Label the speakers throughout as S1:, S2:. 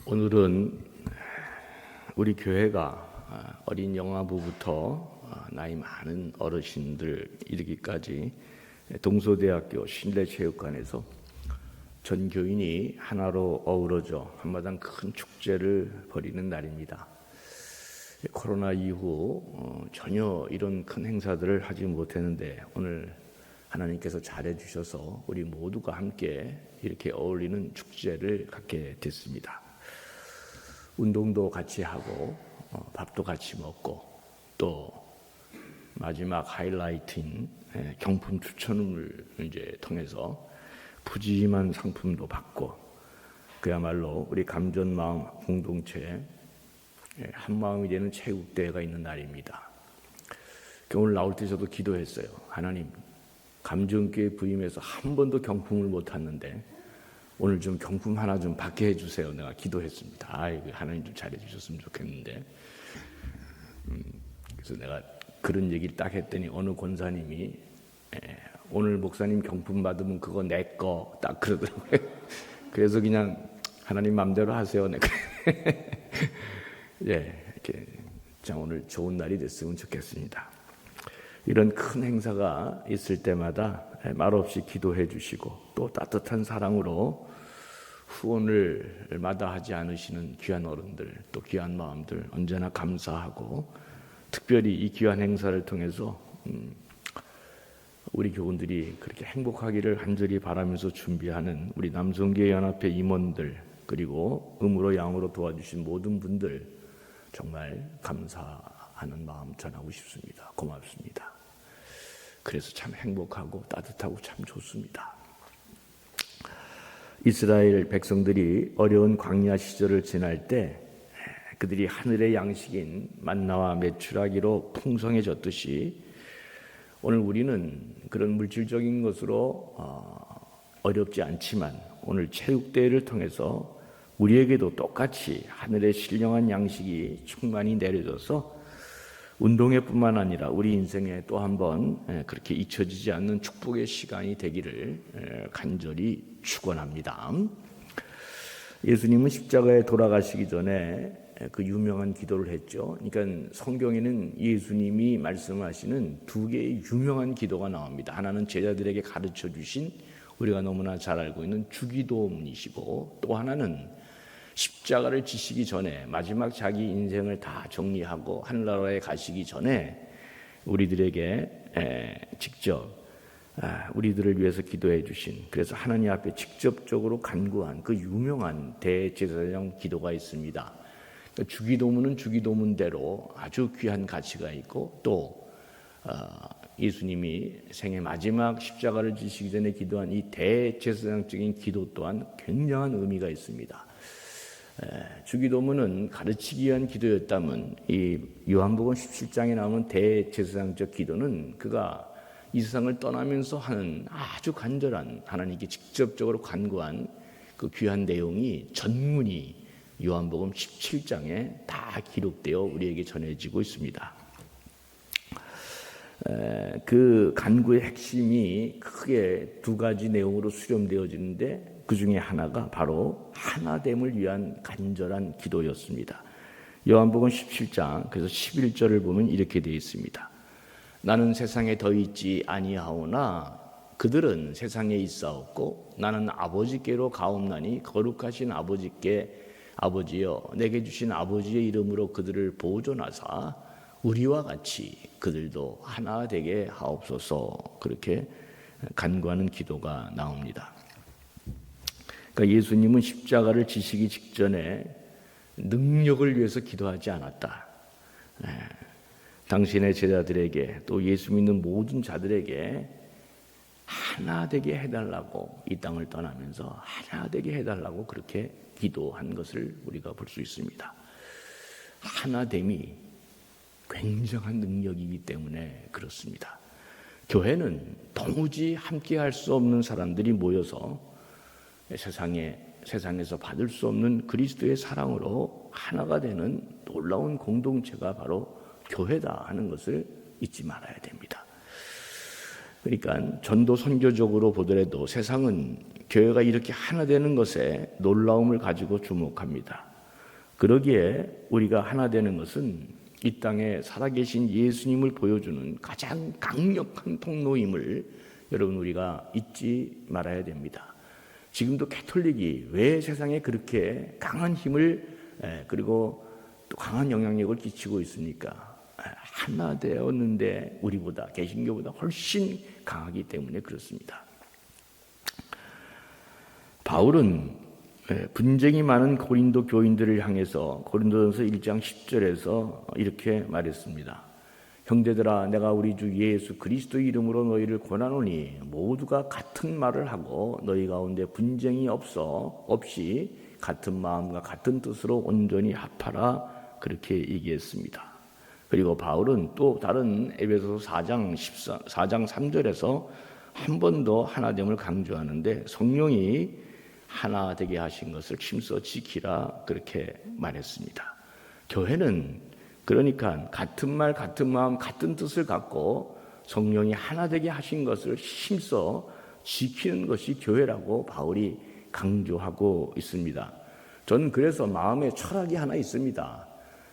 S1: 오늘은 우리 교회가 어린 영아부부터 나이 많은 어르신들 이르기까지 동서대학교 실내체육관에서 전 교인이 하나로 어우러져 한마당 큰 축제를 벌이는 날입니다. 코로나 이후 전혀 이런 큰 행사들을 하지 못했는데 오늘 하나님께서 잘해주셔서 우리 모두가 함께 이렇게 어울리는 축제를 갖게 됐습니다. 운동도 같이 하고 밥도 같이 먹고 또 마지막 하이라이트인 경품 추천을 이제 통해서 푸짐한 상품도 받고 그야말로 우리 감전마음 공동체 한 마음이 되는 체육대회가 있는 날입니다. 오늘 나올 때 저도 기도했어요. 하나님, 감전교회 부임해서 한 번도 경품을 못 탔는데 오늘 좀 경품 하나 좀 받게 해주세요. 내가 기도했습니다. 아이고, 하나님 좀 잘해주셨으면 좋겠는데. 그래서 내가 그런 얘기를 딱 했더니 어느 권사님이 오늘 목사님 경품 받으면 그거 내 거 딱 그러더라고요. 그래서 그냥 하나님 맘대로 하세요. 내가 이렇게 자, 오늘 좋은 날이 됐으면 좋겠습니다. 이런 큰 행사가 있을 때마다 말없이 기도해 주시고 또 따뜻한 사랑으로 후원을 마다하지 않으시는 귀한 어른들 또 귀한 마음들 언제나 감사하고 특별히 이 귀한 행사를 통해서 우리 교우들이 그렇게 행복하기를 간절히 바라면서 준비하는 우리 남성교회 연합회 임원들 그리고 음으로 양으로 도와주신 모든 분들 정말 감사하는 마음 전하고 싶습니다. 고맙습니다. 그래서 참 행복하고 따뜻하고 참 좋습니다. 이스라엘 백성들이 어려운 광야 시절을 지날 때 그들이 하늘의 양식인 만나와 메추라기로 풍성해졌듯이 오늘 우리는 그런 물질적인 것으로 어렵지 않지만 오늘 체육대회를 통해서 우리에게도 똑같이 하늘의 신령한 양식이 충만히 내려져서 운동회뿐만 아니라 우리 인생에 또 한 번 그렇게 잊혀지지 않는 축복의 시간이 되기를 간절히 축원합니다. 예수님은 십자가에 돌아가시기 전에 그 유명한 기도를 했죠. 그러니까 성경에는 예수님이 말씀하시는 두 개의 유명한 기도가 나옵니다. 하나는 제자들에게 가르쳐 주신 우리가 너무나 잘 알고 있는 주기도문이시고 또 하나는 십자가를 지시기 전에 마지막 자기 인생을 다 정리하고 하늘나라에 가시기 전에 우리들에게 직접 우리들을 위해서 기도해 주신 그래서 하나님 앞에 직접적으로 간구한 그 유명한 대제사장 기도가 있습니다. 주기도문은 주기도문대로 아주 귀한 가치가 있고 또 예수님이 생애 마지막 십자가를 지시기 전에 기도한 이 대제사장적인 기도 또한 굉장한 의미가 있습니다. 주기도문은 가르치기 위한 기도였다면 이 요한복음 17장에 나오는 대제사장적 기도는 그가 이 세상을 떠나면서 하는 아주 간절한 하나님께 직접적으로 간구한 그 귀한 내용이 전문이 요한복음 17장에 다 기록되어 우리에게 전해지고 있습니다. 그 간구의 핵심이 크게 두 가지 내용으로 수렴되어지는데 그 중에 하나가 바로 하나됨을 위한 간절한 기도였습니다. 요한복음 17장 그래서 11절을 보면 이렇게 되어 있습니다. 나는 세상에 더 있지 아니하오나 그들은 세상에 있사옵고 나는 아버지께로 가옵나니 거룩하신 아버지여 내게 주신 아버지의 이름으로 그들을 보존하사 우리와 같이 그들도 하나 되게 하옵소서. 그렇게 간구하는 기도가 나옵니다. 그러니까 예수님은 십자가를 지시기 직전에 능력을 위해서 기도하지 않았다. 당신의 제자들에게 또 예수 믿는 모든 자들에게 하나 되게 해달라고 이 땅을 떠나면서 하나 되게 해달라고 그렇게 기도한 것을 우리가 볼 수 있습니다. 하나됨이 굉장한 능력이기 때문에 그렇습니다. 교회는 도무지 함께할 수 없는 사람들이 모여서 세상에서 받을 수 없는 그리스도의 사랑으로 하나가 되는 놀라운 공동체가 바로 교회다 하는 것을 잊지 말아야 됩니다. 그러니까 전도 선교적으로 보더라도 세상은 교회가 이렇게 하나 되는 것에 놀라움을 가지고 주목합니다. 그러기에 우리가 하나 되는 것은 이 땅에 살아계신 예수님을 보여주는 가장 강력한 통로임을 여러분 우리가 잊지 말아야 됩니다. 지금도 가톨릭이 왜 세상에 그렇게 강한 힘을 그리고 또 강한 영향력을 끼치고 있습니까? 하나 되었는데 우리보다 개신교보다 훨씬 강하기 때문에 그렇습니다. 바울은 분쟁이 많은 고린도 교인들을 향해서 고린도전서 1장 10절에서 이렇게 말했습니다. 형제들아, 내가 우리 주 예수 그리스도의 이름으로 너희를 권하노니 모두가 같은 말을 하고 너희 가운데 분쟁이 없이 같은 마음과 같은 뜻으로 온전히 합하라, 그렇게 얘기했습니다. 그리고 바울은 또 다른 에베소서 4장 3절에서 한 번 더 하나됨을 강조하는데 성령이 하나 되게 하신 것을 힘써 지키라, 그렇게 말했습니다. 교회는 그러니까 같은 말, 같은 마음, 같은 뜻을 갖고 성령이 하나 되게 하신 것을 힘써 지키는 것이 교회라고 바울이 강조하고 있습니다. 저는 그래서 마음에 철학이 하나 있습니다.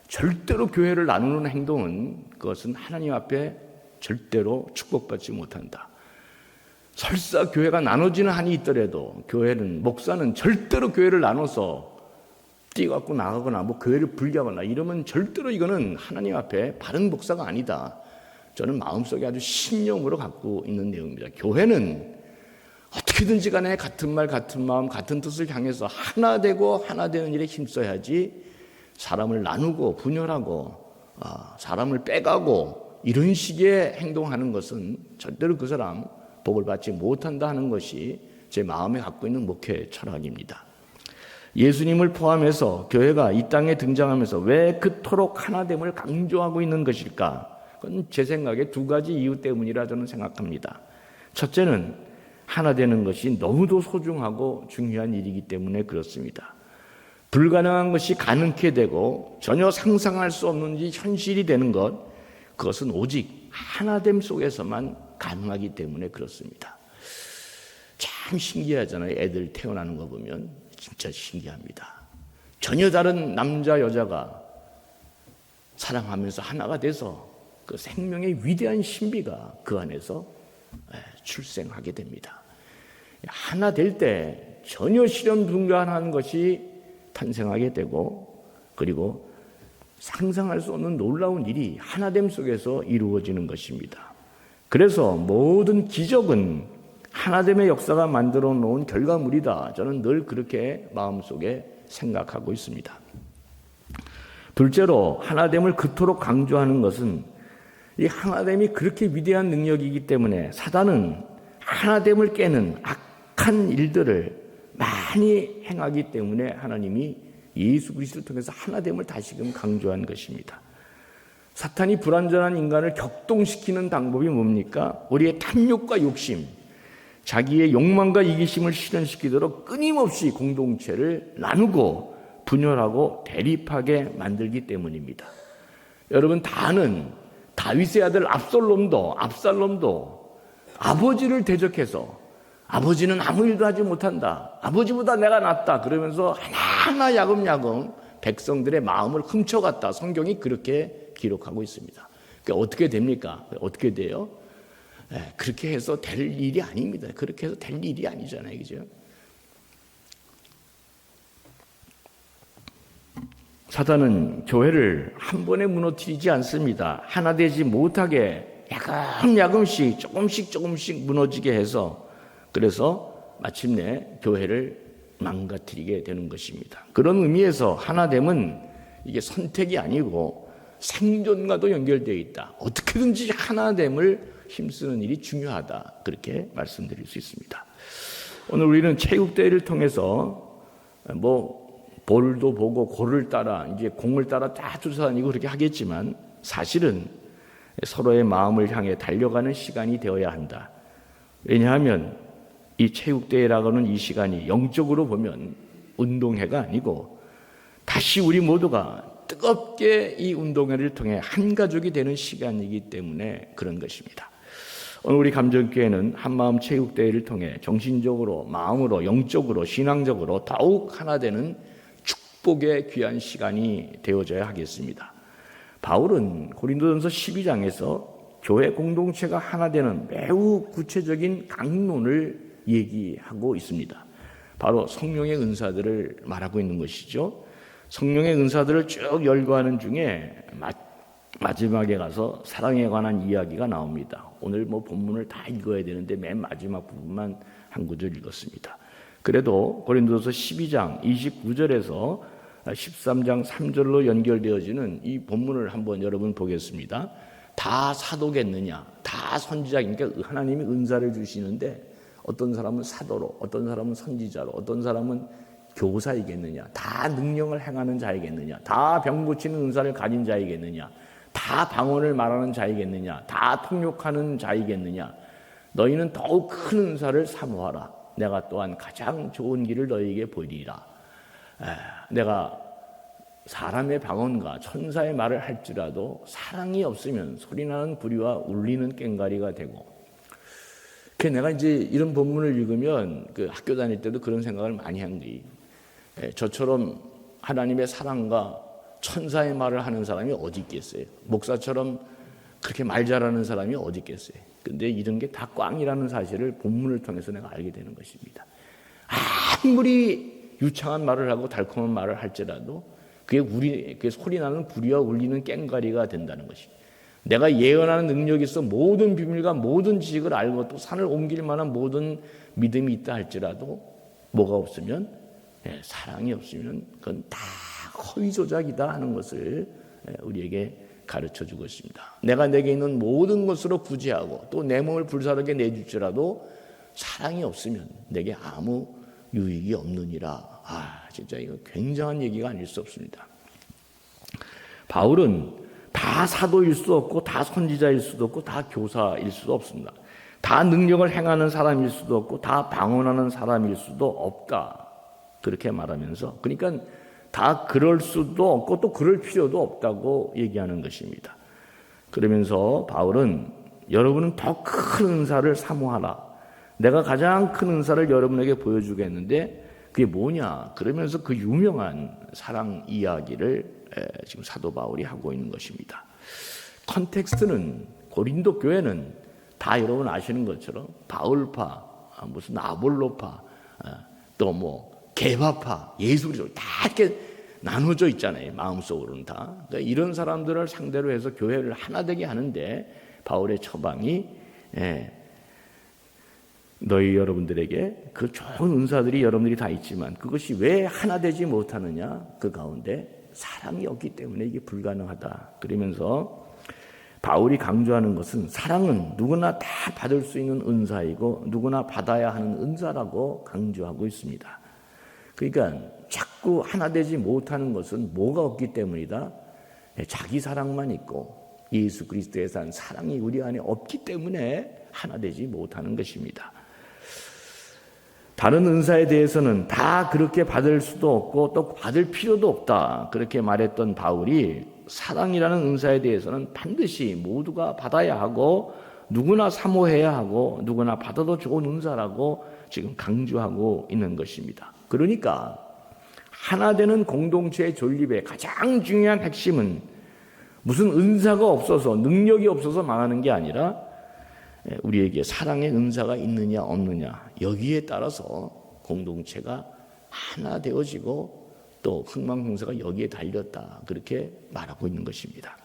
S1: 절대로 교회를 나누는 행동은 그것은 하나님 앞에 절대로 축복받지 못한다. 설사 교회가 나눠지는 한이 있더라도 목사는 절대로 교회를 나눠서 뛰어갖고 나가거나 교회를 분리하거나 이러면 절대로 이거는 하나님 앞에 바른 목사가 아니다. 저는 마음속에 아주 신념으로 갖고 있는 내용입니다. 교회는 어떻게든지 간에 같은 말, 같은 마음, 같은 뜻을 향해서 하나 되고 하나 되는 일에 힘써야지 사람을 나누고 분열하고 사람을 빼가고 이런 식의 행동하는 것은 절대로 그 사람 복을 받지 못한다 하는 것이 제 마음에 갖고 있는 목회 철학입니다. 예수님을 포함해서 교회가 이 땅에 등장하면서 왜 그토록 하나됨을 강조하고 있는 것일까? 그건 제 생각에 두 가지 이유 때문이라 저는 생각합니다. 첫째는 하나 되는 것이 너무도 소중하고 중요한 일이기 때문에 그렇습니다. 불가능한 것이 가능케 되고 전혀 상상할 수 없는 일이 현실이 되는 것, 그것은 오직 하나됨 속에서만 가능하기 때문에 그렇습니다. 참 신기하잖아요. 애들 태어나는 거 보면 진짜 신기합니다. 전혀 다른 남자 여자가 사랑하면서 하나가 돼서 그 생명의 위대한 신비가 그 안에서 출생하게 됩니다. 하나 될 때 전혀 실현 불가능한 것이 탄생하게 되고 그리고 상상할 수 없는 놀라운 일이 하나됨 속에서 이루어지는 것입니다. 그래서 모든 기적은 하나됨의 역사가 만들어 놓은 결과물이다. 저는 늘 그렇게 마음속에 생각하고 있습니다. 둘째로 하나됨을 그토록 강조하는 것은 이 하나됨이 그렇게 위대한 능력이기 때문에 사단은 하나됨을 깨는 악한 일들을 많이 행하기 때문에 하나님이 예수 그리스도를 통해서 하나됨을 다시금 강조한 것입니다. 사탄이 불완전한 인간을 격동시키는 방법이 뭡니까? 우리의 탐욕과 욕심, 자기의 욕망과 이기심을 실현시키도록 끊임없이 공동체를 나누고 분열하고 대립하게 만들기 때문입니다. 여러분 다 아는 다윗의 아들 압살롬도 아버지를 대적해서 아버지는 아무 일도 하지 못한다. 아버지보다 내가 낫다. 그러면서 하나하나 야금야금 백성들의 마음을 훔쳐갔다. 성경이 그렇게 기록하고 있습니다. 그러니까 어떻게 됩니까? 어떻게 돼요? 그렇게 해서 될 일이 아닙니다. 그렇게 해서 될 일이 아니잖아요. 그죠? 사단은 교회를 한 번에 무너뜨리지 않습니다. 하나 되지 못하게 야금야금씩 조금씩 무너지게 해서 그래서 마침내 교회를 망가뜨리게 되는 것입니다. 그런 의미에서 하나됨은 이게 선택이 아니고 생존과도 연결되어 있다. 어떻게든지 하나됨을 힘쓰는 일이 중요하다. 그렇게 말씀드릴 수 있습니다. 오늘 우리는 체육대회를 통해서 볼도 보고 골을 따라 이제 공을 따라 다 쫓아다니고 그렇게 하겠지만 사실은 서로의 마음을 향해 달려가는 시간이 되어야 한다. 왜냐하면 이 체육대회라고 하는 이 시간이 영적으로 보면 운동회가 아니고 다시 우리 모두가 뜨겁게 이 운동회를 통해 한 가족이 되는 시간이기 때문에 그런 것입니다. 오늘 우리 감정교회는 한마음 체육대회를 통해 정신적으로, 마음으로, 영적으로, 신앙적으로 더욱 하나 되는 축복의 귀한 시간이 되어져야 하겠습니다. 바울은 고린도전서 12장에서 교회 공동체가 하나 되는 매우 구체적인 강론을 얘기하고 있습니다. 바로 성령의 은사들을 말하고 있는 것이죠. 성령의 은사들을 쭉 열거하는 중에 마지막에 가서 사랑에 관한 이야기가 나옵니다. 오늘 본문을 다 읽어야 되는데 맨 마지막 부분만 한 구절 읽었습니다. 그래도 고린도서 12장 29절에서 13장 3절로 연결되어지는 이 본문을 한번 여러분 보겠습니다. 다 사도겠느냐? 다 선지자니까 하나님이 은사를 주시는데 어떤 사람은 사도로, 어떤 사람은 선지자로, 어떤 사람은 교사이겠느냐? 다 능력을 행하는 자이겠느냐? 다 병 고치는 은사를 가진 자이겠느냐? 다 방언을 말하는 자이겠느냐? 다 통역하는 자이겠느냐? 너희는 더욱 큰 은사를 사모하라. 내가 또한 가장 좋은 길을 너희에게 보이리라. 내가 사람의 방언과 천사의 말을 할지라도 사랑이 없으면 소리나는 부리와 울리는 꽹과리가 되고, 내가 이제 이런 본문을 읽으면 그 학교 다닐 때도 그런 생각을 많이 한 거예요. 저처럼 하나님의 사랑과 천사의 말을 하는 사람이 어디 있겠어요? 목사처럼 그렇게 말 잘하는 사람이 어디 있겠어요? 근데 이런 게 다 꽝이라는 사실을 본문을 통해서 내가 알게 되는 것입니다. 아무리 유창한 말을 하고 달콤한 말을 할지라도 그게 소리나는 부리와 울리는 꽹과리가 된다는 것입니다. 내가 예언하는 능력이 있어 모든 비밀과 모든 지식을 알고 또 산을 옮길 만한 모든 믿음이 있다 할지라도 뭐가 없으면, 사랑이 없으면 그건 다 허위 조작이다 하는 것을 우리에게 가르쳐주고 있습니다. 내가 내게 있는 모든 것으로 구제하고 또 내 몸을 불사르게 내줄지라도 사랑이 없으면 내게 아무 유익이 없느니라. 진짜 이거 굉장한 얘기가 아닐 수 없습니다. 바울은 다 사도일 수도 없고 다 선지자일 수도 없고 다 교사일 수도 없습니다. 다 능력을 행하는 사람일 수도 없고 다 방언하는 사람일 수도 없다. 그렇게 말하면서, 그러니까 다 그럴 수도 없고 또 그럴 필요도 없다고 얘기하는 것입니다. 그러면서 바울은 여러분은 더 큰 은사를 사모하라. 내가 가장 큰 은사를 여러분에게 보여주겠는데 그게 뭐냐? 그러면서 그 유명한 사랑 이야기를 지금 사도 바울이 하고 있는 것입니다. 컨텍스트는 고린도 교회는 다 여러분 아시는 것처럼 바울파, 무슨 아볼로파, 또 개바파, 예수 그리스도 다 이렇게 나눠져 있잖아요. 마음속으로는 다. 그러니까 이런 사람들을 상대로 해서 교회를 하나 되게 하는데 바울의 처방이 너희 여러분들에게 그 좋은 은사들이 여러분들이 다 있지만 그것이 왜 하나 되지 못하느냐? 그 가운데 사랑이 없기 때문에 이게 불가능하다. 그러면서 바울이 강조하는 것은 사랑은 누구나 다 받을 수 있는 은사이고 누구나 받아야 하는 은사라고 강조하고 있습니다. 그러니까 자꾸 하나 되지 못하는 것은 뭐가 없기 때문이다? 자기 사랑만 있고 예수 그리스도에 대한 사랑이 우리 안에 없기 때문에 하나 되지 못하는 것입니다. 다른 은사에 대해서는 다 그렇게 받을 수도 없고 또 받을 필요도 없다. 그렇게 말했던 바울이 사랑이라는 은사에 대해서는 반드시 모두가 받아야 하고 누구나 사모해야 하고 누구나 받아도 좋은 은사라고 지금 강조하고 있는 것입니다. 그러니까 하나 되는 공동체의 존립의 가장 중요한 핵심은 무슨 은사가 없어서 능력이 없어서 망하는 게 아니라 우리에게 사랑의 은사가 있느냐 없느냐 여기에 따라서 공동체가 하나 되어지고 또 흥망성쇠가 여기에 달렸다 그렇게 말하고 있는 것입니다.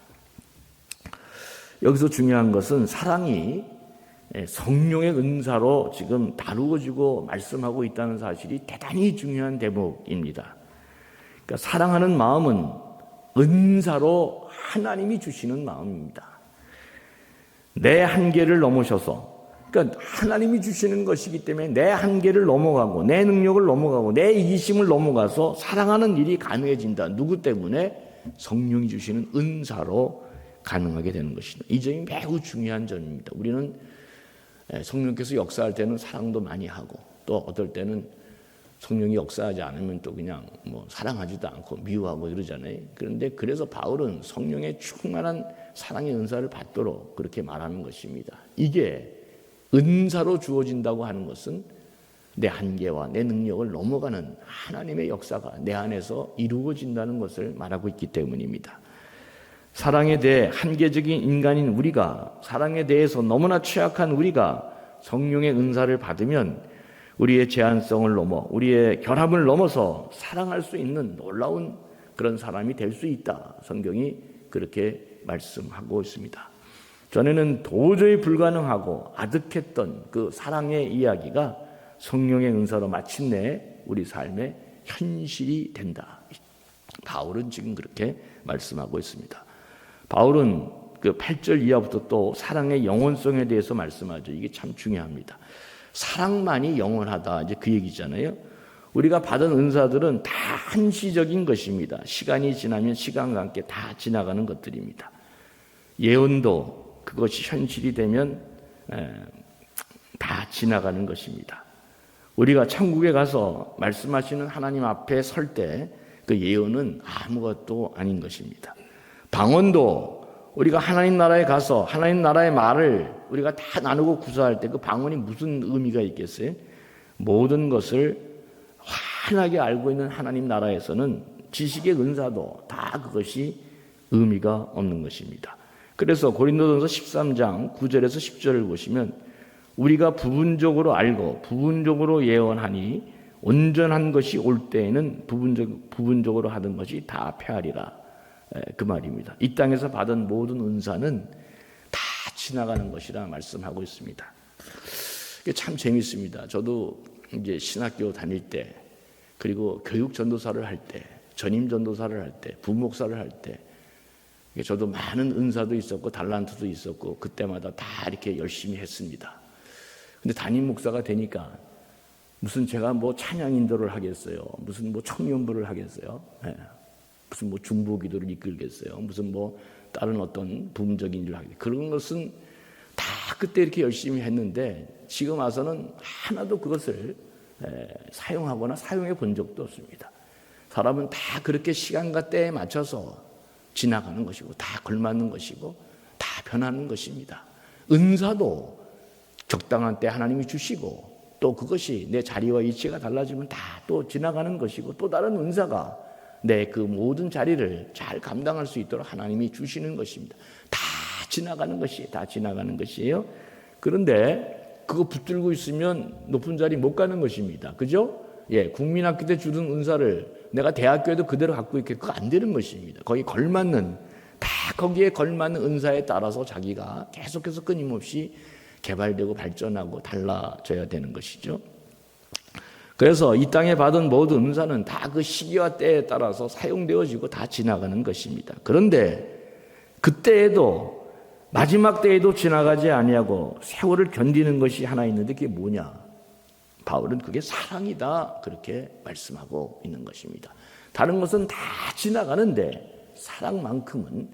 S1: 여기서 중요한 것은 사랑이 성령의 은사로 지금 다루어지고 말씀하고 있다는 사실이 대단히 중요한 대목입니다. 그러니까 사랑하는 마음은 은사로 하나님이 주시는 마음입니다. 내 한계를 넘으셔서, 그러니까 하나님이 주시는 것이기 때문에 내 한계를 넘어가고 내 능력을 넘어가고 내 이기심을 넘어가서 사랑하는 일이 가능해진다. 누구 때문에? 성령이 주시는 은사로 가능하게 되는 것입니다. 이 점이 매우 중요한 점입니다. 우리는 성령께서 역사할 때는 사랑도 많이 하고 또 어떨 때는 성령이 역사하지 않으면 또 그냥 사랑하지도 않고 미워하고 이러잖아요. 그런데 그래서 바울은 성령의 충만한 사랑의 은사를 받도록 그렇게 말하는 것입니다. 이게 은사로 주어진다고 하는 것은 내 한계와 내 능력을 넘어가는 하나님의 역사가 내 안에서 이루어진다는 것을 말하고 있기 때문입니다. 사랑에 대해 한계적인 인간인 우리가, 사랑에 대해서 너무나 취약한 우리가 성령의 은사를 받으면 우리의 제한성을 넘어, 우리의 결함을 넘어서 사랑할 수 있는 놀라운 그런 사람이 될 수 있다. 성경이 그렇게 말씀하고 있습니다. 전에는 도저히 불가능하고 아득했던 그 사랑의 이야기가 성령의 은사로 마침내 우리 삶의 현실이 된다. 바울은 지금 그렇게 말씀하고 있습니다. 바울은 그 8절 이하부터 또 사랑의 영원성에 대해서 말씀하죠. 이게 참 중요합니다. 사랑만이 영원하다, 이제 그 얘기잖아요. 우리가 받은 은사들은 다 한시적인 것입니다. 시간이 지나면 시간과 함께 다 지나가는 것들입니다. 예언도 그것이 현실이 되면 다 지나가는 것입니다. 우리가 천국에 가서 말씀하시는 하나님 앞에 설 때 그 예언은 아무것도 아닌 것입니다. 방언도 우리가 하나님 나라에 가서 하나님 나라의 말을 우리가 다 나누고 구사할 때 그 방언이 무슨 의미가 있겠어요? 모든 것을 환하게 알고 있는 하나님 나라에서는 지식의 은사도 다 그것이 의미가 없는 것입니다. 그래서 고린도전서 13장 9절에서 10절을 보시면 우리가 부분적으로 알고 부분적으로 예언하니 온전한 것이 올 때에는 부분적으로 하던 것이 다 폐하리라, 그 말입니다. 이 땅에서 받은 모든 은사는 다 지나가는 것이라 말씀하고 있습니다. 이게 참 재밌습니다. 저도 이제 신학교 다닐 때, 그리고 교육 전도사를 할 때, 전임 전도사를 할 때, 부목사를 할 때, 저도 많은 은사도 있었고 달란트도 있었고 그때마다 다 이렇게 열심히 했습니다. 근데 담임 목사가 되니까 무슨 제가 뭐 찬양 인도를 하겠어요? 무슨 뭐 청년부를 하겠어요? 무슨 뭐 중보기도를 이끌겠어요? 무슨 뭐 다른 어떤 부문적인 일을 하겠어요? 그런 것은 다 그때 이렇게 열심히 했는데 지금 와서는 하나도 그것을 사용하거나 사용해 본 적도 없습니다. 사람은 다 그렇게 시간과 때에 맞춰서 지나가는 것이고 다 걸맞는 것이고 다 변하는 것입니다. 은사도 적당한 때 하나님이 주시고 또 그것이 내 자리와 위치가 달라지면 다 또 지나가는 것이고 또 다른 은사가 내 그 모든 자리를 잘 감당할 수 있도록 하나님이 주시는 것입니다. 다 지나가는 것이에요. 그런데 그거 붙들고 있으면 높은 자리 못 가는 것입니다. 그죠? 국민학교 때 주는 은사를 내가 대학교에도 그대로 갖고 있게 그거 안 되는 것입니다. 거기에 걸맞는 은사에 따라서 자기가 계속해서 끊임없이 개발되고 발전하고 달라져야 되는 것이죠. 그래서 이 땅에 받은 모든 은사는 다 그 시기와 때에 따라서 사용되어지고 다 지나가는 것입니다. 그런데 그때에도 마지막 때에도 지나가지 아니하고 세월을 견디는 것이 하나 있는데 그게 뭐냐? 바울은 그게 사랑이다, 그렇게 말씀하고 있는 것입니다. 다른 것은 다 지나가는데 사랑만큼은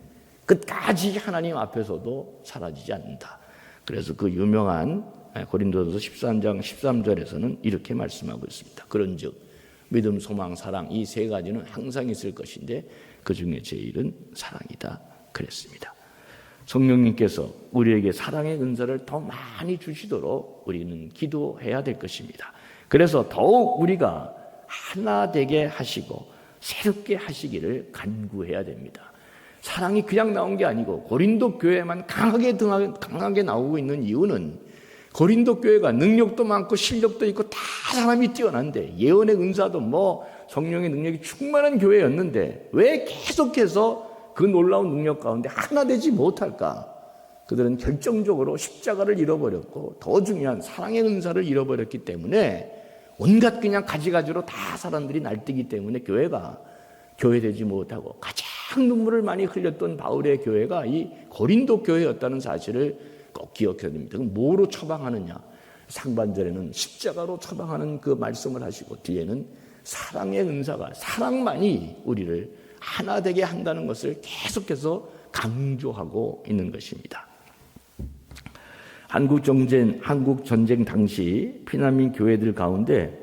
S1: 끝까지 하나님 앞에서도 사라지지 않는다. 그래서 그 유명한 고린도전서 13장 13절에서는 이렇게 말씀하고 있습니다. 그런즉 믿음, 소망, 사랑 이 세 가지는 항상 있을 것인데 그 중에 제일은 사랑이다 그랬습니다. 성령님께서 우리에게 사랑의 은사를 더 많이 주시도록 우리는 기도해야 될 것입니다. 그래서 더욱 우리가 하나 되게 하시고 새롭게 하시기를 간구해야 됩니다. 사랑이 그냥 나온 게 아니고 고린도 교회만 강하게 나오고 있는 이유는 고린도 교회가 능력도 많고 실력도 있고 다 사람이 뛰어난데 예언의 은사도 뭐 성령의 능력이 충만한 교회였는데 왜 계속해서 그 놀라운 능력 가운데 하나 되지 못할까? 그들은 결정적으로 십자가를 잃어버렸고 더 중요한 사랑의 은사를 잃어버렸기 때문에 온갖 그냥 가지가지로 다 사람들이 날뛰기 때문에 교회가 교회되지 못하고 가장 눈물을 많이 흘렸던 바울의 교회가 이 고린도 교회였다는 사실을 꼭 기억해야 됩니다. 그럼 뭐로 처방하느냐? 상반절에는 십자가로 처방하는 그 말씀을 하시고 뒤에는 사랑의 은사가, 사랑만이 우리를 하나 되게 한다는 것을 계속해서 강조하고 있는 것입니다. 한국 전쟁 당시 피난민 교회들 가운데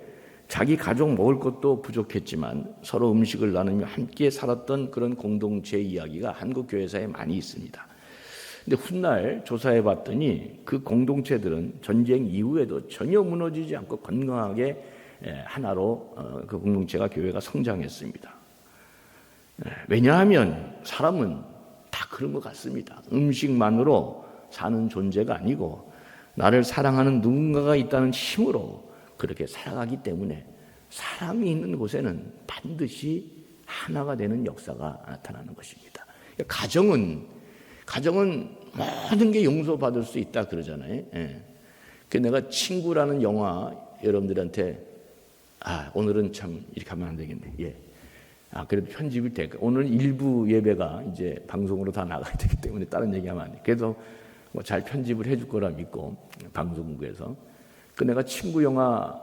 S1: 자기 가족 먹을 것도 부족했지만 서로 음식을 나누며 함께 살았던 그런 공동체 이야기가 한국 교회사에 많이 있습니다. 근데 훗날 조사해 봤더니 그 공동체들은 전쟁 이후에도 전혀 무너지지 않고 건강하게 하나로 그 공동체가 교회가 성장했습니다. 왜냐하면 사람은 다 그런 것 같습니다. 음식만으로 사는 존재가 아니고 나를 사랑하는 누군가가 있다는 힘으로 그렇게 살아가기 때문에 사람이 있는 곳에는 반드시 하나가 되는 역사가 나타나는 것입니다. 가정은 모든 게 용서받을 수 있다 그러잖아요. 내가 친구라는 영화 여러분들한테 오늘은 참 이렇게 하면 안 되겠네. 그래도 편집이 돼. 오늘 일부 예배가 이제 방송으로 다 나가야 되기 때문에 다른 얘기하면 안 돼. 그래서 뭐 잘 편집을 해줄 거라 믿고 방송국에서 내가 친구 영화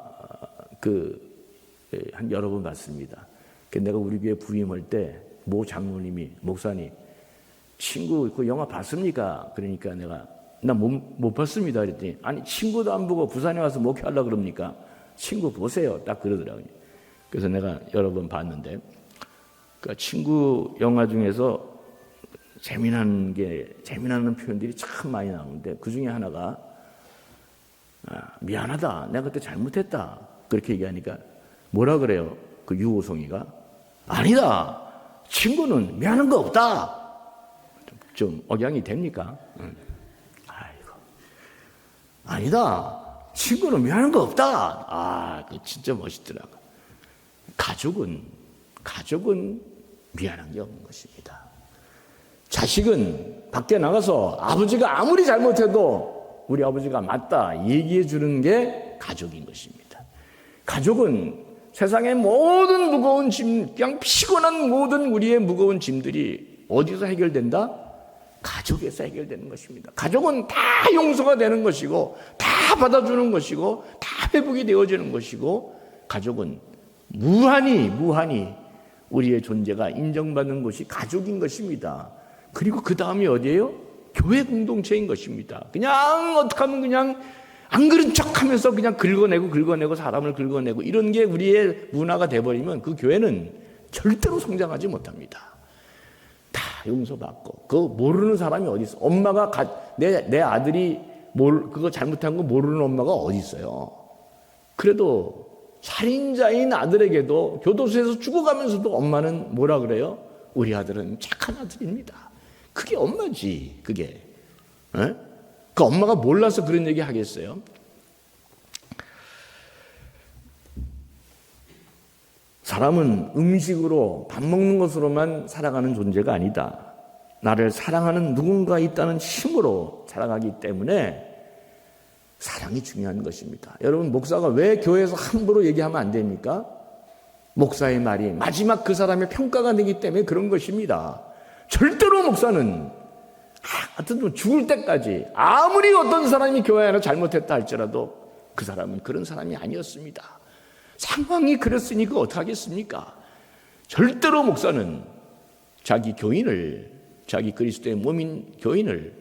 S1: 한 여러 번 봤습니다. 내가 우리 교회 부임할 때 모 장로님이 목사님 친구 그 영화 봤습니까? 그러니까 나 못 봤습니다. 그랬더니 아니 친구도 안 보고 부산에 와서 목회하려고 그럽니까? 친구 보세요. 딱 그러더라고요. 그래서 내가 여러 번 봤는데 그 친구 영화 중에서 재미나는 표현들이 참 많이 나오는데 그 중에 하나가 미안하다. 내가 그때 잘못했다. 그렇게 얘기하니까 뭐라 그래요? 그 유호송이가 아니다. 친구는 미안한 거 없다. 좀 억양이 됩니까? 아니다. 친구는 미안한 거 없다. 그 진짜 멋있더라고. 가족은 미안한 게 없는 것입니다. 자식은 밖에 나가서 아버지가 아무리 잘못해도 우리 아버지가 맞다 얘기해 주는 게 가족인 것입니다. 가족은 세상의 모든 무거운 짐, 그냥 피곤한 모든 우리의 무거운 짐들이 어디서 해결된다? 가족에서 해결되는 것입니다. 가족은 다 용서가 되는 것이고 다 받아주는 것이고 다 회복이 되어지는 것이고 가족은 무한히 우리의 존재가 인정받는 것이 가족인 것입니다. 그리고 그 다음이 어디예요? 교회 공동체인 것입니다. 그냥 어떻게 하면 그냥 안 그런 척하면서 그냥 긁어내고 사람을 긁어내고 이런 게 우리의 문화가 돼버리면 그 교회는 절대로 성장하지 못합니다. 다 용서받고 그거 모르는 사람이 어디 있어? 엄마가 내 아들이 그거 잘못한 거 모르는 엄마가 어디 있어요? 그래도 살인자인 아들에게도 교도소에서 죽어가면서도 엄마는 뭐라 그래요? 우리 아들은 착한 아들입니다. 그게 엄마지. 그게 그 엄마가 몰라서 그런 얘기 하겠어요? 사람은 음식으로 밥 먹는 것으로만 살아가는 존재가 아니다. 나를 사랑하는 누군가 있다는 힘으로 살아가기 때문에 사랑이 중요한 것입니다. 여러분 목사가 왜 교회에서 함부로 얘기하면 안 됩니까? 목사의 말이 마지막 그 사람의 평가가 되기 때문에 그런 것입니다. 절대로 목사는 하여튼 죽을 때까지 아무리 어떤 사람이 교회 안에 잘못했다 할지라도 그 사람은 그런 사람이 아니었습니다. 상황이 그랬으니까 어떻게 하겠습니까? 절대로 목사는 자기 교인을, 자기 그리스도의 몸인 교인을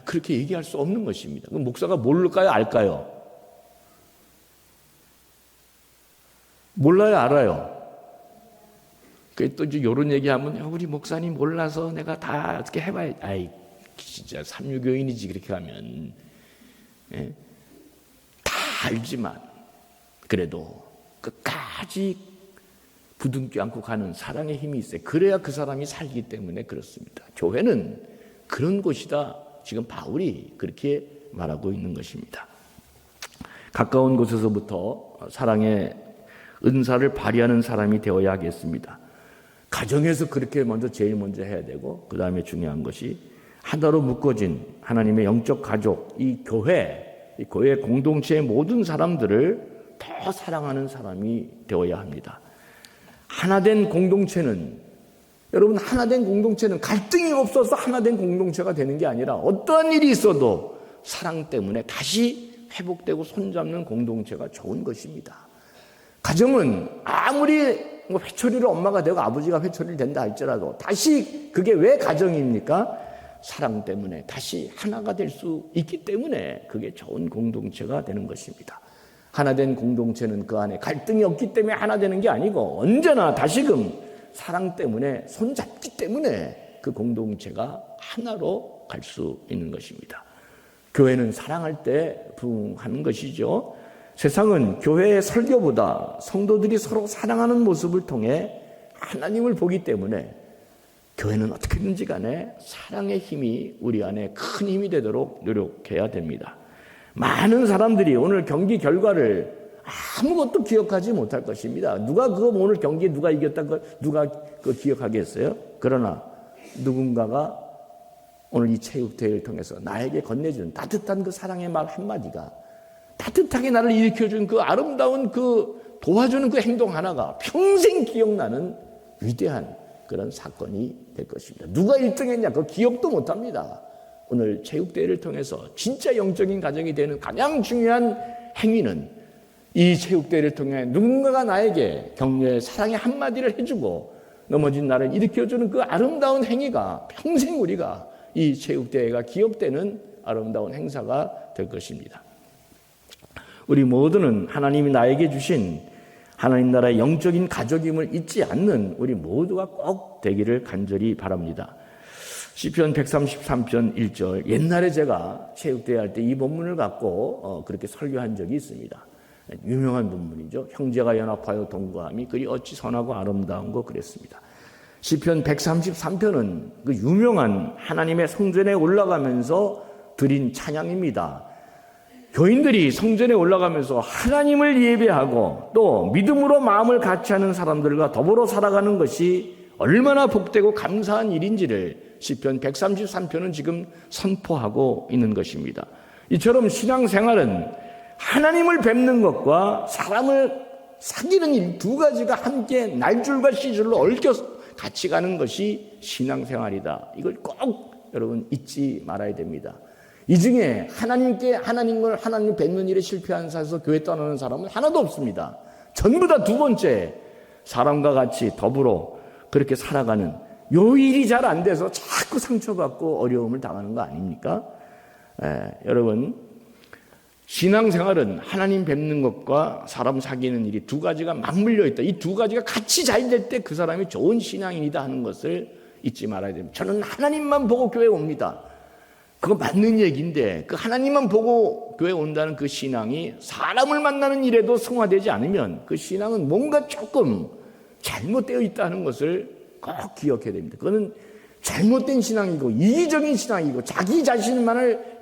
S1: 그렇게 얘기할 수 없는 것입니다. 그럼 목사가 모를까요? 알까요? 몰라요? 알아요? 또 이제 이런 얘기하면 우리 목사님 몰라서 내가 다 어떻게 해봐야 진짜 삼류교인이지 그렇게 하면 다 알지만 그래도 끝까지 부둥켜 안고 가는 사랑의 힘이 있어요. 그래야 그 사람이 살기 때문에 그렇습니다. 교회는 그런 곳이다. 지금 바울이 그렇게 말하고 있는 것입니다. 가까운 곳에서부터 사랑의 은사를 발휘하는 사람이 되어야 하겠습니다. 가정에서 그렇게 제일 먼저 해야 되고 그 다음에 중요한 것이 하나로 묶어진 하나님의 영적 가족, 이 교회 공동체의 모든 사람들을 더 사랑하는 사람이 되어야 합니다. 하나된 공동체는 여러분 하나된 공동체는 갈등이 없어서 하나된 공동체가 되는 게 아니라 어떠한 일이 있어도 사랑 때문에 다시 회복되고 손잡는 공동체가 좋은 것입니다. 가정은 아무리 회초리로 엄마가 되고 아버지가 회초리를 된다 할지라도 다시 그게 왜 가정입니까? 사랑 때문에 다시 하나가 될 수 있기 때문에 그게 좋은 공동체가 되는 것입니다. 하나된 공동체는 그 안에 갈등이 없기 때문에 하나 되는 게 아니고 언제나 다시금 사랑 때문에 손잡기 때문에 그 공동체가 하나로 갈 수 있는 것입니다. 교회는 사랑할 때 부응하는 것이죠. 세상은 교회의 설교보다 성도들이 서로 사랑하는 모습을 통해 하나님을 보기 때문에 교회는 어떻게든지 간에 사랑의 힘이 우리 안에 큰 힘이 되도록 노력해야 됩니다. 많은 사람들이 오늘 경기 결과를 아무것도 기억하지 못할 것입니다. 누가 오늘 경기에 누가 이겼다는 걸 누가 기억하겠어요? 그러나 누군가가 오늘 이 체육대회를 통해서 나에게 건네주는 따뜻한 그 사랑의 말 한마디가, 따뜻하게 나를 일으켜준 그 아름다운 그 도와주는 그 행동 하나가 평생 기억나는 위대한 그런 사건이 될 것입니다. 누가 1등 했냐 그거 기억도 못합니다. 오늘 체육대회를 통해서 진짜 영적인 가정이 되는 가장 중요한 행위는 이 체육대회를 통해 누군가가 나에게 격려의 사랑의 한마디를 해주고 넘어진 나를 일으켜주는 그 아름다운 행위가 평생 우리가 이 체육대회가 기억되는 아름다운 행사가 될 것입니다. 우리 모두는 하나님이 나에게 주신 하나님 나라의 영적인 가족임을 잊지 않는 우리 모두가 꼭 되기를 간절히 바랍니다. 시편 133편 1절, 옛날에 제가 체육대회 할 때 이 본문을 갖고 그렇게 설교한 적이 있습니다. 유명한 본문이죠. 형제가 연합하여 동거함이 그리 어찌 선하고 아름다운 거 그랬습니다. 시편 133편은 그 유명한 하나님의 성전에 올라가면서 드린 찬양입니다. 교인들이 성전에 올라가면서 하나님을 예배하고 또 믿음으로 마음을 같이하는 사람들과 더불어 살아가는 것이 얼마나 복되고 감사한 일인지를 시편 133편은 지금 선포하고 있는 것입니다. 이처럼 신앙생활은 하나님을 뵙는 것과 사람을 사귀는 일 두 가지가 함께 날줄과 시줄로 얽혀 같이 가는 것이 신앙생활이다. 이걸 꼭 여러분 잊지 말아야 됩니다. 이 중에 하나님 뵙는 일에 실패한 사람에서 교회 떠나는 사람은 하나도 없습니다. 전부 다 두 번째, 사람과 같이 더불어 그렇게 살아가는 요 일이 잘 안 돼서 자꾸 상처받고 어려움을 당하는 거 아닙니까? 여러분, 신앙생활은 하나님 뵙는 것과 사람 사귀는 일이 두 가지가 맞물려 있다. 이 두 가지가 같이 잘 될 때 그 사람이 좋은 신앙인이다 하는 것을 잊지 말아야 됩니다. 저는 하나님만 보고 교회 옵니다. 그거 맞는 얘기인데 그 하나님만 보고 교회 온다는 그 신앙이 사람을 만나는 일에도 승화되지 않으면 그 신앙은 뭔가 조금 잘못되어 있다는 것을 꼭 기억해야 됩니다. 그거는 잘못된 신앙이고 이기적인 신앙이고 자기 자신만을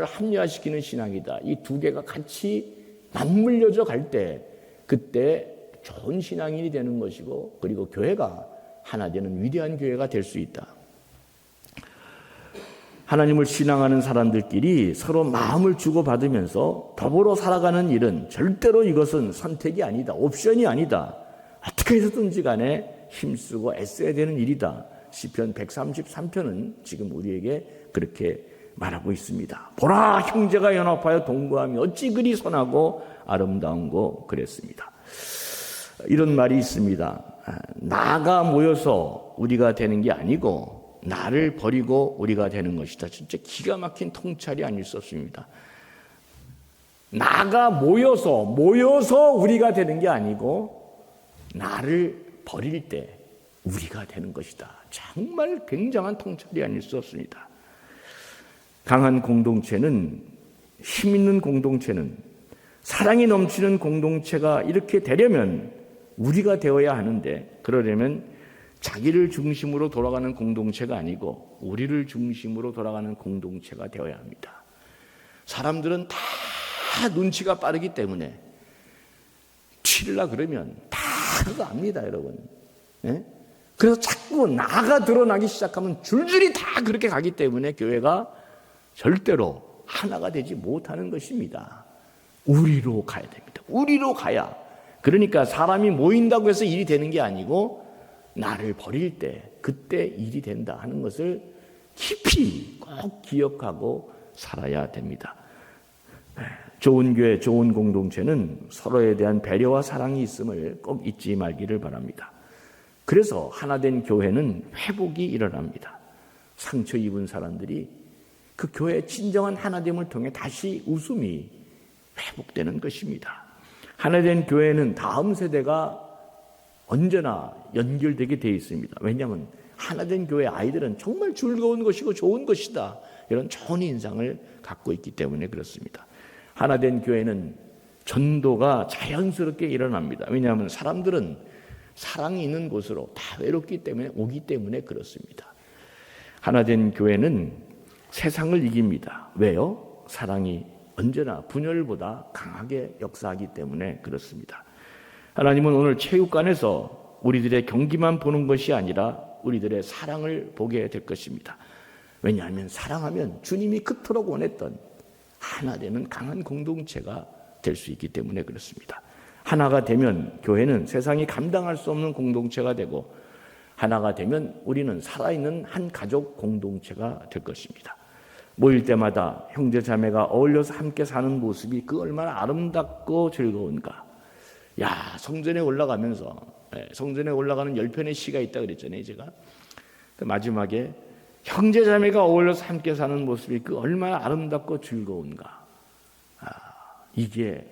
S1: 합리화시키는 신앙이다. 이 두 개가 같이 맞물려져 갈 때 그때 좋은 신앙인이 되는 것이고 그리고 교회가 하나 되는 위대한 교회가 될 수 있다. 하나님을 신앙하는 사람들끼리 서로 마음을 주고받으면서 더불어 살아가는 일은 절대로 이것은 선택이 아니다. 옵션이 아니다. 어떻게 해서든지 간에 힘쓰고 애써야 되는 일이다. 시편 133편은 지금 우리에게 그렇게 말하고 있습니다. 보라, 형제가 연합하여 동거함이 어찌 그리 선하고 아름다운고 그랬습니다. 이런 말이 있습니다. 나가 모여서 우리가 되는 게 아니고 나를 버리고 우리가 되는 것이다. 진짜 기가 막힌 통찰이 아닐 수 없습니다. 나가 모여서 우리가 되는 게 아니고 나를 버릴 때 우리가 되는 것이다. 정말 굉장한 통찰이 아닐 수 없습니다. 강한 공동체는, 힘 있는 공동체는, 사랑이 넘치는 공동체가 이렇게 되려면 우리가 되어야 하는데, 그러려면 자기를 중심으로 돌아가는 공동체가 아니고 우리를 중심으로 돌아가는 공동체가 되어야 합니다. 사람들은 다 눈치가 빠르기 때문에 튀려고 그러면 다 그거 압니다, 여러분. 예? 그래서 자꾸 나가 드러나기 시작하면 줄줄이 다 그렇게 가기 때문에 교회가 절대로 하나가 되지 못하는 것입니다. 우리로 가야 됩니다. 우리로 가야. 그러니까 사람이 모인다고 해서 일이 되는 게 아니고 나를 버릴 때 그때 일이 된다 하는 것을 깊이 꼭 기억하고 살아야 됩니다. 좋은 교회, 좋은 공동체는 서로에 대한 배려와 사랑이 있음을 꼭 잊지 말기를 바랍니다. 그래서 하나된 교회는 회복이 일어납니다. 상처 입은 사람들이 그 교회의 진정한 하나됨을 통해 다시 웃음이 회복되는 것입니다. 하나된 교회는 다음 세대가 언제나 연결되게 되어 있습니다. 왜냐하면 하나된 교회 아이들은 정말 즐거운 것이고 좋은 것이다, 이런 좋은 인상을 갖고 있기 때문에 그렇습니다. 하나된 교회는 전도가 자연스럽게 일어납니다. 왜냐하면 사람들은 사랑이 있는 곳으로 다 외롭기 때문에 오기 때문에 그렇습니다. 하나된 교회는 세상을 이깁니다. 왜요? 사랑이 언제나 분열보다 강하게 역사하기 때문에 그렇습니다. 하나님은 오늘 체육관에서 우리들의 경기만 보는 것이 아니라 우리들의 사랑을 보게 될 것입니다. 왜냐하면 사랑하면 주님이 그토록 원했던 하나 되는 강한 공동체가 될 수 있기 때문에 그렇습니다. 하나가 되면 교회는 세상이 감당할 수 없는 공동체가 되고, 하나가 되면 우리는 살아있는 한 가족 공동체가 될 것입니다. 모일 때마다 형제 자매가 어울려서 함께 사는 모습이 그 얼마나 아름답고 즐거운가. 성전에 올라가면서, 성전에 올라가는 10편의 시가 있다 그랬잖아요, 제가. 마지막에 형제 자매가 어울려서 함께 사는 모습이 그 얼마나 아름답고 즐거운가. 이게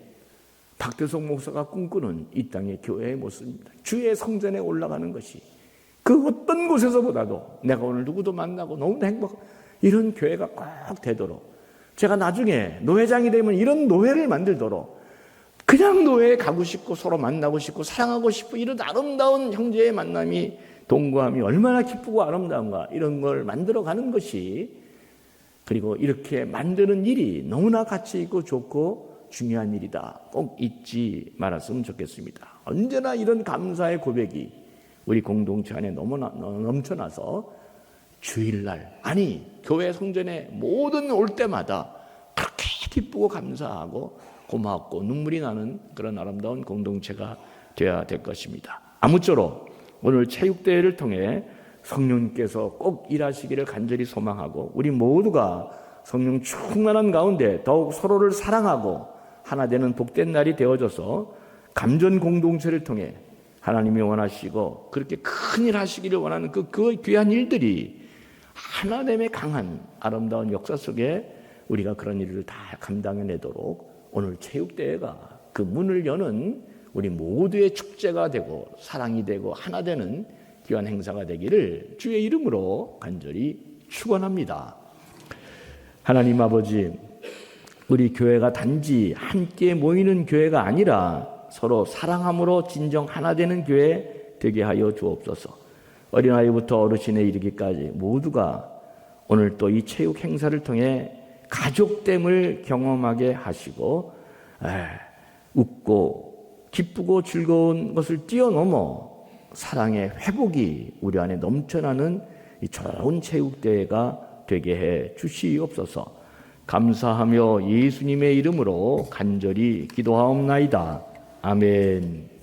S1: 박대성 목사가 꿈꾸는 이 땅의 교회의 모습입니다. 주의 성전에 올라가는 것이 그 어떤 곳에서보다도 내가 오늘 누구도 만나고 너무 행복하고 이런 교회가 꼭 되도록, 제가 나중에 노회장이 되면 이런 노회를 만들도록, 그냥 노회에 가고 싶고 서로 만나고 싶고 사랑하고 싶고 이런 아름다운 형제의 만남이, 동거함이 얼마나 기쁘고 아름다운가, 이런 걸 만들어가는 것이, 그리고 이렇게 만드는 일이 너무나 가치 있고 좋고 중요한 일이다, 꼭 잊지 말았으면 좋겠습니다. 언제나 이런 감사의 고백이 우리 공동체 안에 너무나 넘쳐나서 주일날, 아니 교회 성전에 모든 올 때마다 그렇게 기쁘고 감사하고 고맙고 눈물이 나는 그런 아름다운 공동체가 되어야 될 것입니다. 아무쪼록 오늘 체육대회를 통해 성령께서 꼭 일하시기를 간절히 소망하고, 우리 모두가 성령 충만한 가운데 더욱 서로를 사랑하고 하나 되는 복된 날이 되어져서 감전 공동체를 통해 하나님이 원하시고 그렇게 큰일 하시기를 원하는 그 귀한 일들이 하나님의 강한 아름다운 역사 속에 우리가 그런 일을 다 감당해내도록 오늘 체육대회가 그 문을 여는 우리 모두의 축제가 되고 사랑이 되고 하나 되는 귀한 행사가 되기를 주의 이름으로 간절히 축원합니다. 하나님 아버지, 우리 교회가 단지 함께 모이는 교회가 아니라 서로 사랑함으로 진정 하나 되는 교회 되게 하여 주옵소서. 어린아이부터 어르신에 이르기까지 모두가 오늘 또 이 체육 행사를 통해 가족됨을 경험하게 하시고, 웃고 기쁘고 즐거운 것을 뛰어넘어 사랑의 회복이 우리 안에 넘쳐나는 이 좋은 체육대회가 되게 해 주시옵소서. 감사하며 예수님의 이름으로 간절히 기도하옵나이다. 아멘.